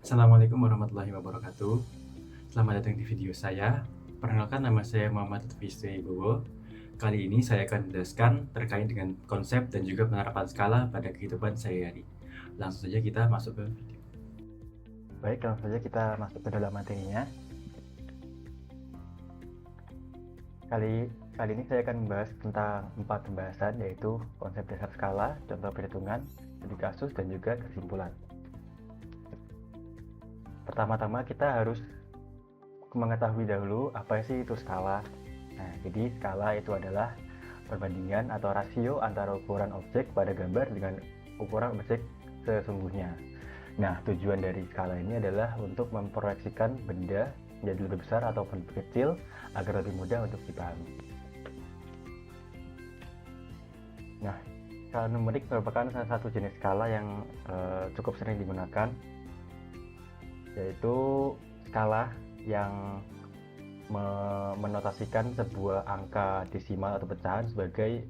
Assalamualaikum warahmatullahi wabarakatuh. Selamat datang di video saya. Perkenalkan, nama saya Muhammad Lutfi Wibowo. Kali ini saya akan menjelaskan terkait dengan konsep dan juga penerapan skala pada kehidupan sehari-hari. Langsung saja kita masuk ke video. Baik, langsung saja kita masuk ke dalam materinya. Kali ini saya akan membahas tentang 4 pembahasan, yaitu konsep dasar skala, contoh perhitungan, studi kasus, dan juga kesimpulan. Pertama-tama kita harus mengetahui dahulu apa sih itu skala. Nah, jadi skala itu adalah perbandingan atau rasio antara ukuran objek pada gambar dengan ukuran objek sesungguhnya. Nah, tujuan dari skala ini adalah untuk memproyeksikan benda menjadi lebih besar ataupun lebih kecil agar lebih mudah untuk dipahami. Nah, skala numerik merupakan salah satu jenis skala yang cukup sering digunakan, yaitu skala yang menotasikan sebuah angka desimal atau pecahan sebagai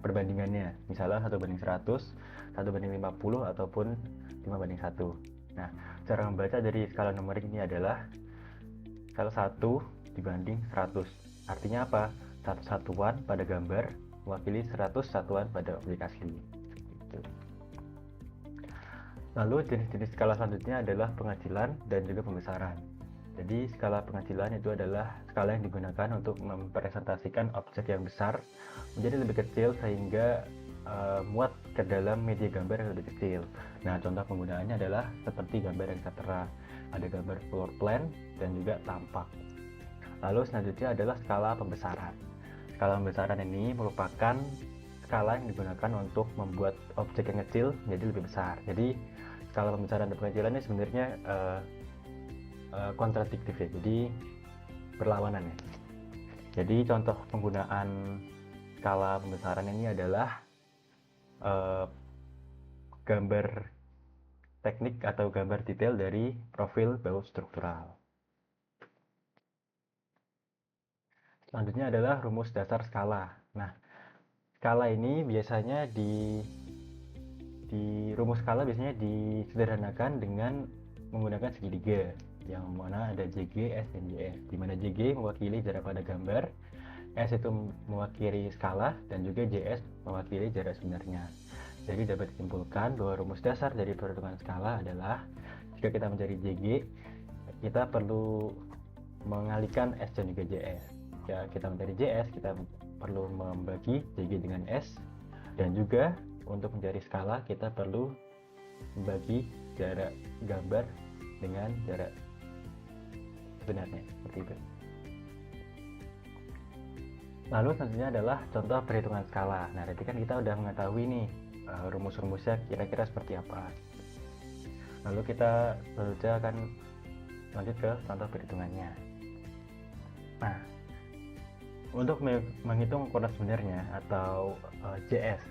perbandingannya, misalnya 1:100, 1:50, ataupun 5:1. Nah, cara membaca dari skala numerik ini adalah skala 1 dibanding 100. Artinya apa? 1 satuan pada gambar mewakili 100 satuan pada objek asli. Gitu. Lalu jenis-jenis skala selanjutnya adalah pengacilan dan juga pembesaran. Jadi skala pengacilan itu adalah skala yang digunakan untuk mempresentasikan objek yang besar menjadi lebih kecil sehingga muat ke dalam media gambar yang lebih kecil. Nah, contoh penggunaannya adalah seperti gambar yang tertera, ada gambar floor plan dan juga tampak. Lalu selanjutnya adalah skala pembesaran. Skala pembesaran ini merupakan skala yang digunakan untuk membuat objek yang kecil menjadi lebih besar. Jadi skala pembesaran dan pengacilan ini sebenarnya kontradiktif ya, jadi berlawanan ya. Jadi contoh penggunaan skala pembesaran ini adalah gambar teknik atau gambar detail dari profil baut struktural. Selanjutnya adalah rumus dasar skala. Nah, skala ini biasanya di rumus skala biasanya disederhanakan dengan menggunakan segitiga yang mana ada JG, S, dan JS, di mana JG mewakili jarak pada gambar, S itu mewakili skala, dan juga JS mewakili jarak sebenarnya. Jadi dapat disimpulkan bahwa rumus dasar dari perhitungan skala adalah jika kita mencari JG, kita perlu mengalihkan S dan juga JS. Jika kita mencari JS, kita perlu membagi JG dengan S, dan juga untuk mencari skala kita perlu membagi jarak gambar dengan jarak sebenarnya, seperti itu. Lalu selanjutnya adalah contoh perhitungan skala. Nah, tadi kan kita udah mengetahui nih rumus-rumusnya kira-kira seperti apa. Lalu kita selanjutnya akan lanjut ke contoh perhitungannya. Nah, untuk menghitung ukuran sebenarnya atau JS,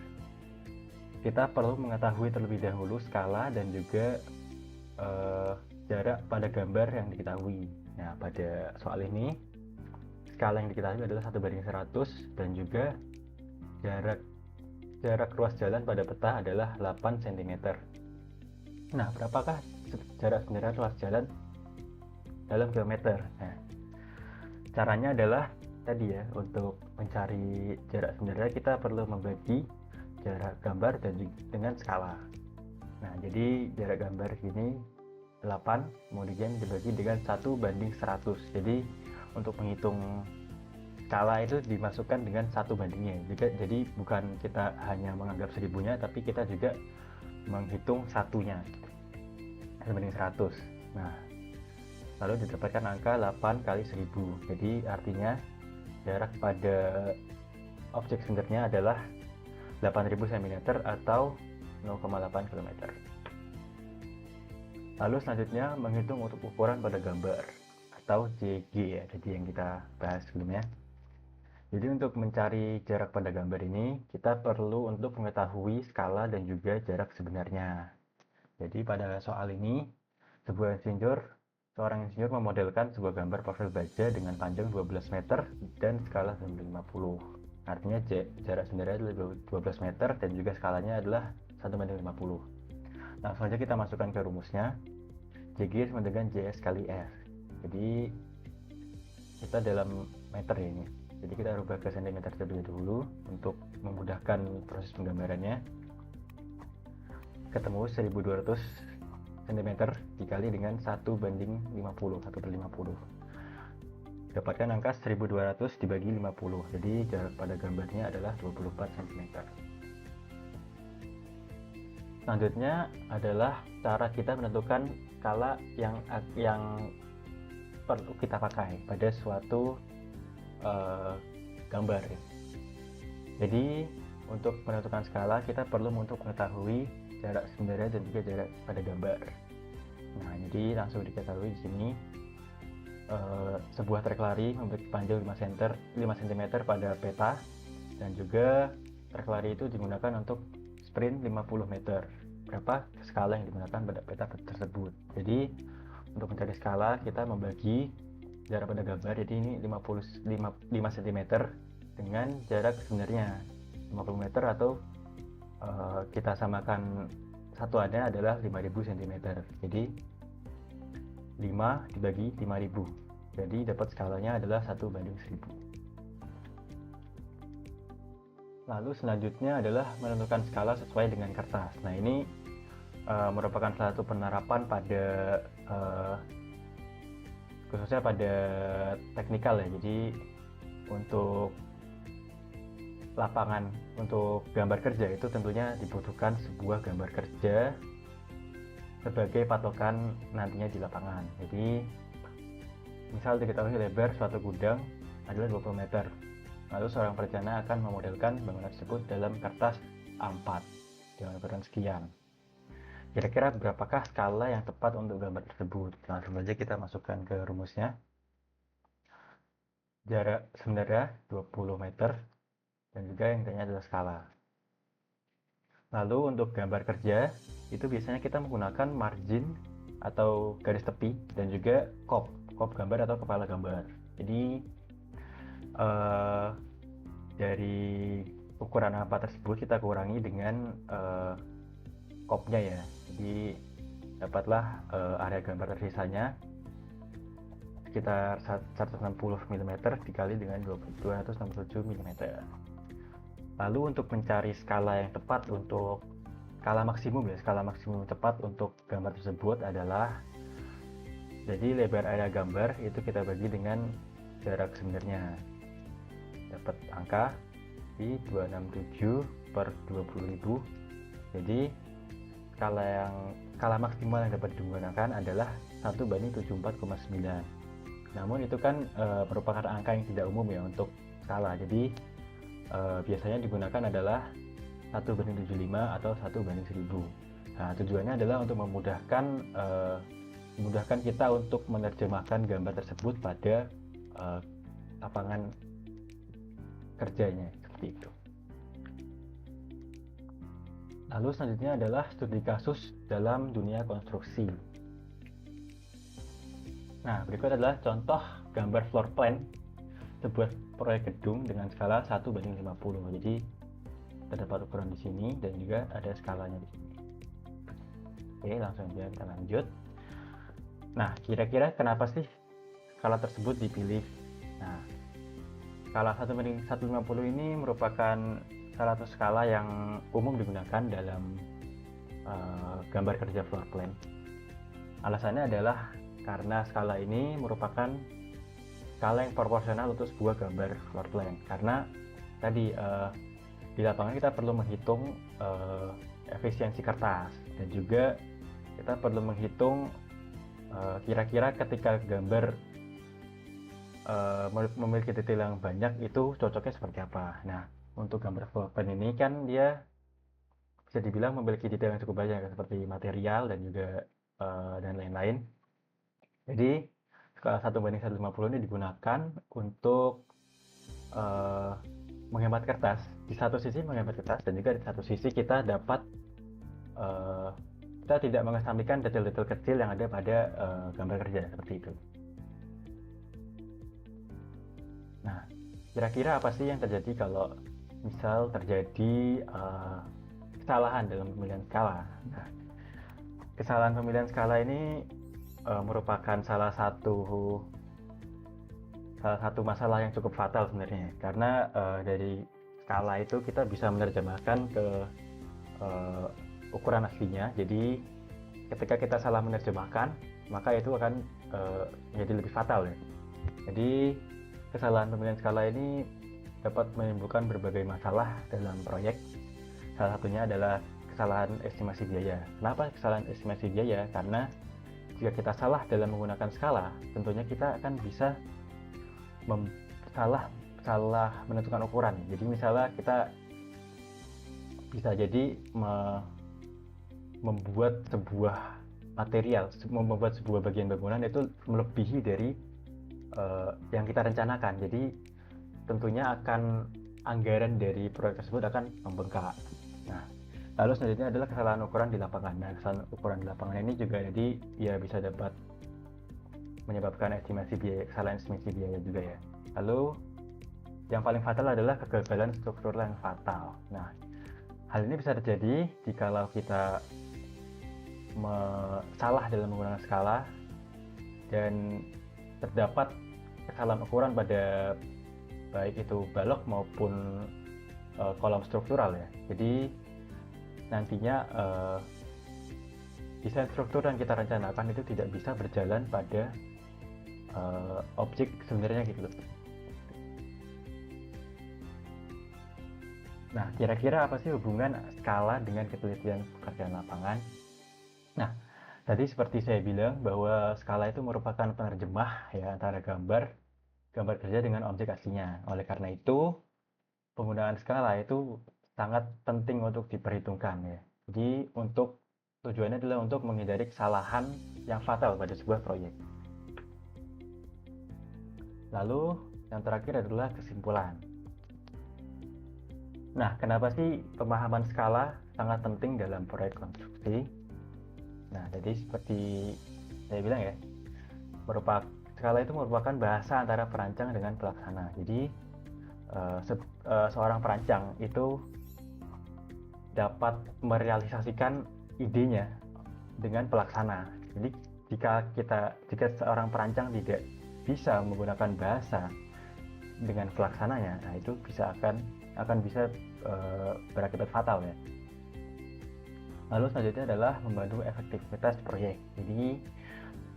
kita perlu mengetahui terlebih dahulu skala dan juga jarak pada gambar yang diketahui. Nah, pada soal ini skala yang diketahui adalah 1:100 dan juga jarak ruas jalan pada peta adalah 8 cm. Nah, berapakah jarak sebenarnya ruas jalan dalam kilometer? Nah, caranya adalah tadi ya, untuk mencari jarak sebenarnya kita perlu membagi jarak gambar dan dengan skala. Nah, jadi jarak gambar ini 8 kemudian dibagi dengan 1:100. Jadi untuk menghitung skala itu dimasukkan dengan 1 bandingnya. Jadi bukan kita hanya menganggap 1000-nya, tapi kita juga menghitung satunya 1:100. Nah, lalu didapatkan angka 8 kali 1000. Jadi artinya jarak pada objek sebenarnya adalah 8000 cm atau 0,8 km. Lalu selanjutnya menghitung untuk ukuran pada gambar atau JG ya, jadi yang kita bahas sebelumnya. Jadi untuk mencari jarak pada gambar ini kita perlu untuk mengetahui skala dan juga jarak sebenarnya. Jadi pada soal ini seorang insinyur memodelkan sebuah gambar profil baja dengan panjang 12 meter dan skala 1:50. Artinya jarak sebenarnya adalah 12 meter dan juga skalanya adalah 1:50. Langsung saja kita masukkan ke rumusnya. JG sama dengan JS kali F. Jadi kita dalam meter ya ini. Jadi kita rubah ke cm terlebih dahulu untuk memudahkan proses penggambarannya. Ketemu 1200 cm dikali dengan 1:50, 1/50. Dapatkan angka 1200 dibagi 50. Jadi jarak pada gambarnya adalah 24 cm. Selanjutnya adalah cara kita menentukan skala yang perlu kita pakai pada suatu gambar. Jadi untuk menentukan skala kita perlu untuk mengetahui jarak sebenarnya dan juga jarak pada gambar. Nah, jadi langsung diketahui di sini sebuah trek lari memiliki panjang 5 cm pada peta, dan juga trek lari itu digunakan untuk sprint 50 meter. Berapa skala yang digunakan pada peta tersebut? Jadi untuk mencari skala kita membagi jarak pada gambar, jadi ini 5 cm dengan jarak sebenarnya 50 meter, atau kita samakan satuannya adalah 5000 cm. Jadi 5 dibagi 5000, jadi dapat skalanya adalah 1:1000. Lalu selanjutnya adalah menentukan skala sesuai dengan kertas. Nah, ini merupakan salah satu penerapan pada khususnya pada teknikal ya. Jadi untuk lapangan, untuk gambar kerja itu tentunya dibutuhkan sebuah gambar kerja sebagai patokan nantinya di lapangan. Jadi misal diketahui lebar suatu gudang adalah 20 meter, lalu seorang perencana akan memodelkan bangunan tersebut dalam kertas A4 dengan ukuran sekian. Kira-kira berapakah skala yang tepat untuk gambar tersebut? Langsung saja kita masukkan ke rumusnya. Jarak sebenarnya 20 meter, dan juga yang tanya adalah skala. Lalu untuk gambar kerja itu biasanya kita menggunakan margin atau garis tepi, dan juga kop gambar atau kepala gambar. Jadi dari ukuran apa tersebut kita kurangi dengan kopnya ya. Jadi dapatlah area gambar tersisanya sekitar 160 mm dikali dengan 267 mm. Lalu untuk mencari skala yang tepat untuk skala maksimum tepat untuk gambar tersebut adalah, jadi lebar area gambar itu kita bagi dengan jarak sebenarnya. Dapat angka di 267/20.000. Jadi skala maksimal yang dapat digunakan adalah 1:74,9. Namun itu kan merupakan angka yang tidak umum ya untuk skala. Jadi biasanya digunakan adalah 1:75 atau 1:1000. Nah, tujuannya adalah untuk memudahkan kita untuk menerjemahkan gambar tersebut pada lapangan kerjanya, seperti itu. Lalu selanjutnya adalah studi kasus dalam dunia konstruksi. Nah, berikut adalah contoh gambar floor plan sebuah proyek gedung dengan skala 1:50. Jadi terdapat ukuran di sini dan juga ada skalanya di sini. Oke, langsung aja kita lanjut. Nah, kira-kira kenapa sih skala tersebut dipilih? Nah, skala 1:150 ini merupakan salah satu skala yang umum digunakan dalam gambar kerja floor plan. Alasannya adalah karena skala ini merupakan skala yang proporsional untuk sebuah gambar floor plan. Karena tadi di lapangan kita perlu menghitung efisiensi kertas, dan juga kita perlu menghitung kira-kira ketika gambar memiliki detail yang banyak itu cocoknya seperti apa. Nah, untuk gambar floor plan ini kan dia bisa dibilang memiliki detail yang cukup banyak seperti material dan juga dan lain-lain. Jadi skala 1:150 ini digunakan untuk menghemat kertas. Di satu sisi menghemat kertas, dan juga di satu sisi kita dapat kita tidak mengesampingkan detail-detail kecil yang ada pada gambar kerja seperti itu. Nah, kira-kira apa sih yang terjadi kalau misal terjadi kesalahan dalam pemilihan skala? Nah, kesalahan pemilihan skala ini merupakan salah satu masalah yang cukup fatal sebenarnya, karena dari skala itu kita bisa menerjemahkan ke ukuran aslinya. Jadi ketika kita salah menerjemahkan, maka itu akan menjadi lebih fatal ya. Jadi kesalahan pemilihan skala ini dapat menimbulkan berbagai masalah dalam proyek. Salah satunya adalah kesalahan estimasi biaya. Kenapa kesalahan estimasi biaya? Karena jika kita salah dalam menggunakan skala, tentunya kita akan bisa salah menentukan ukuran. Jadi misalnya kita bisa jadi membuat sebuah material, membuat sebuah bagian bangunan itu melebihi dari yang kita rencanakan. Jadi tentunya akan anggaran dari proyek tersebut akan membengkak. Nah, lalu selanjutnya adalah kesalahan ukuran di lapangan. Nah, kesalahan ukuran di lapangan ini juga jadi ya bisa dapat menyebabkan kesalahan estimasi biaya juga ya. Lalu yang paling fatal adalah kegagalan struktural yang fatal. Nah, hal ini bisa terjadi jika kita salah dalam menggunakan skala dan terdapat kesalahan ukuran pada baik itu balok maupun kolom struktural ya. Jadi nantinya desain struktur yang kita rencanakan itu tidak bisa berjalan pada objek sebenarnya gitu. Nah, kira-kira apa sih hubungan skala dengan ketelitian pekerjaan lapangan? Nah, tadi seperti saya bilang bahwa skala itu merupakan penerjemah ya antara gambar kerja dengan objek aslinya. Oleh karena itu, penggunaan skala itu sangat penting untuk diperhitungkan ya. Jadi tujuannya adalah untuk menghindari kesalahan yang fatal pada sebuah proyek. Lalu yang terakhir adalah kesimpulan. Nah, kenapa sih pemahaman skala sangat penting dalam proyek konstruksi? Nah, jadi seperti saya bilang ya, skala itu merupakan bahasa antara perancang dengan pelaksana. Jadi seorang perancang itu dapat merealisasikan idenya dengan pelaksana. Jadi jika seorang perancang tidak bisa menggunakan bahasa dengan pelaksananya, nah itu akan bisa berakibat fatal ya. Lalu selanjutnya adalah membantu efektivitas proyek. Jadi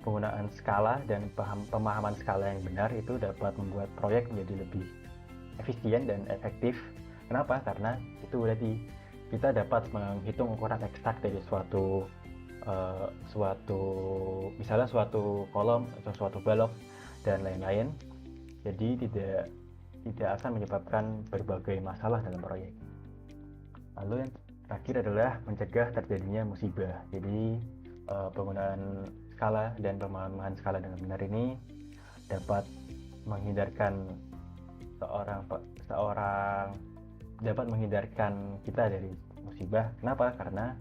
penggunaan skala dan pemahaman skala yang benar itu dapat membuat proyek menjadi lebih efisien dan efektif. Kenapa? Karena itu tadi kita dapat menghitung ukuran eksak dari misalnya suatu kolom atau suatu balok dan lain-lain. Jadi tidak akan menyebabkan berbagai masalah dalam proyek. Lalu yang terakhir adalah mencegah terjadinya musibah. Jadi penggunaan skala dan pemahaman skala dengan benar ini dapat menghindarkan dapat menghindarkan kita dari musibah. Kenapa? Karena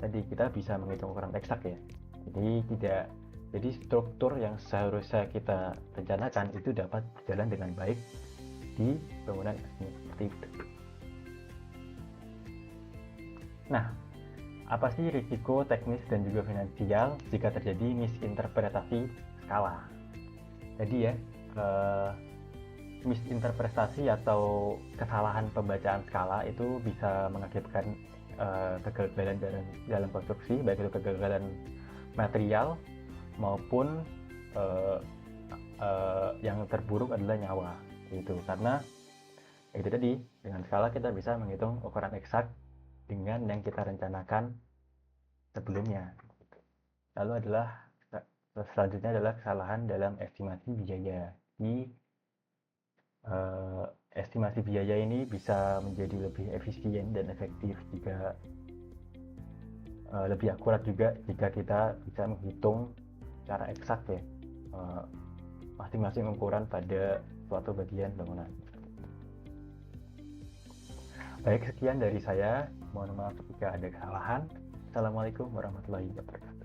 tadi kita bisa menghitung ukuran eksak ya. Jadi struktur yang seharusnya kita rencanakan itu dapat berjalan dengan baik di bangunan seperti itu. Nah, apa sih risiko teknis dan juga finansial jika terjadi misinterpretasi skala? Jadi ya, misinterpretasi atau kesalahan pembacaan skala itu bisa mengakibatkan kegagalan dalam konstruksi, baik itu kegagalan material maupun yang terburuk adalah nyawa. Itu karena itu tadi, dengan skala kita bisa menghitung ukuran eksak dengan yang kita rencanakan sebelumnya. Lalu selanjutnya adalah kesalahan dalam estimasi biaya. Estimasi biaya ini bisa menjadi lebih efisien dan efektif jika lebih akurat juga jika kita bisa menghitung secara eksak ya masing-masing ukuran pada suatu bagian bangunan. Baik, sekian dari saya. Mohon maaf jika ada kesalahan. Assalamualaikum warahmatullahi wabarakatuh.